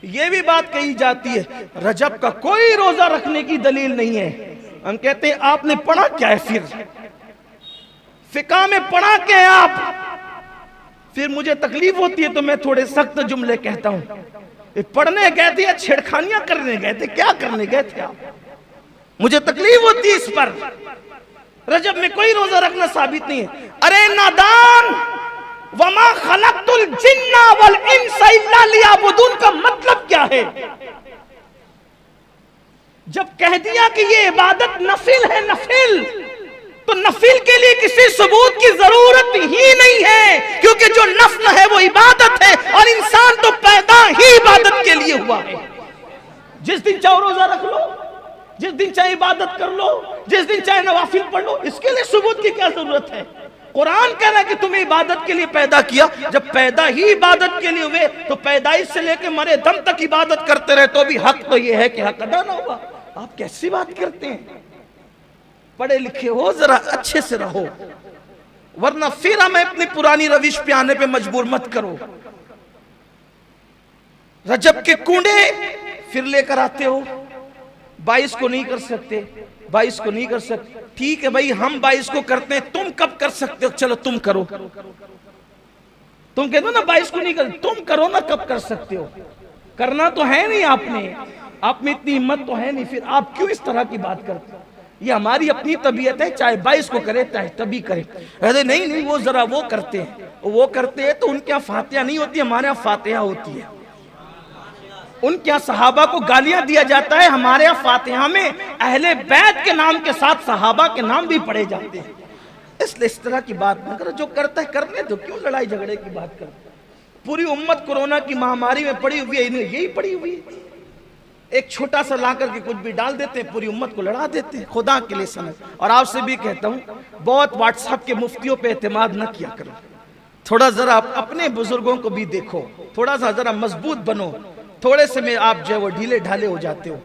ये भी बात कही जाती है रजब का कोई रोजा रखने की दलील नहीं है। हम कहते हैं आपने पढ़ा क्या है, फिर फिका में पढ़ा क्या है आप? फिर मुझे तकलीफ होती है तो मैं थोड़े सख्त जुमले कहता हूं। पढ़ने गए थे या छेड़खानियां करने गए थे, क्या करने गए थे आप? मुझे तकलीफ होती है इस पर। रजब में कोई रोजा रखना साबित नहीं है। अरे नादान, वमा खलक़तुल जिन्ना वल इंसा इल्ला लियअबुदून का मतलब क्या है? जब कह दिया कि ये इबादत नफिल है, नफिल, तो नफिल के लिए किसी सबूत की जरूरत ही नहीं है, क्योंकि जो नफल है वो इबादत है और इंसान तो पैदा ही इबादत के लिए हुआ है। जिस दिन चाहे रोजा रख लो, जिस दिन चाहे इबादत कर लो, जिस दिन चाहे नवाफिल पढ़ लो, इसके लिए सबूत की क्या जरूरत है? कुरान कह रहा है कि तुम्हें इबादत के लिए पैदा किया। जब पैदा ही इबादत के लिए हुए तो पैदाइश से लेकर मरे दम तक इबादत करते रहे तो भी हक तो यह है कि हक अदा ना हुआ। आप कैसी बात करते हैं? पढ़े लिखे हो, जरा अच्छे से रहो, वरना फिर हमें अपनी पुरानी रविश पे आने पे मजबूर मत करो। रजब के कूड़े फिर लेकर आते हो, 22 को नहीं कर सकते, 22 को नहीं कर सकते। ठीक है भाई, हम 22 को करते हैं, तुम कब कर सकते हो? चलो तुम करो। तुम कहते हो ना 22 को नहीं कर, तुम करो ना, कब कर सकते हो? करना तो है नहीं आपने, आप में इतनी हिम्मत तो है नहीं, फिर आप क्यों इस तरह की बात करते हो? ये हमारी अपनी तबीयत है, चाहे 22 को करे चाहे तभी करे। अरे नहीं नहीं, वो जरा वो करते हैं, वो करते हैं तो उनके यहाँ फातिहा नहीं होती, हमारे यहाँ फातिहा होती है। उनके यहाँ सहाबा को गालियां दिया जाता है, हमारे यहाँ फातिहा में अहले बैत के नाम के साथ सहाबा के नाम भी पढ़े जाते हैं। इसलिए इस तरह की बात न करो, जो करता है करने दो, क्यों लड़ाई झगड़े की बात करते? पूरी उम्मत कोरोना की महामारी में पड़ी हुई है, इन्हें यही पड़ी हुई है। एक छोटा सा ला करके कुछ भी डाल देते हैं, पूरी उम्मत को लड़ा देते हैं। खुदा के लिए समझ। और आपसे भी कहता हूँ, बहुत व्हाट्सएप के मुफ्तियों पे एतमाद न किया करो। थोड़ा जरा अपने बुजुर्गों को भी देखो, थोड़ा सा जरा मजबूत बनो। थोड़े से में आप जो है वो ढीले ढाले हो जाते हो।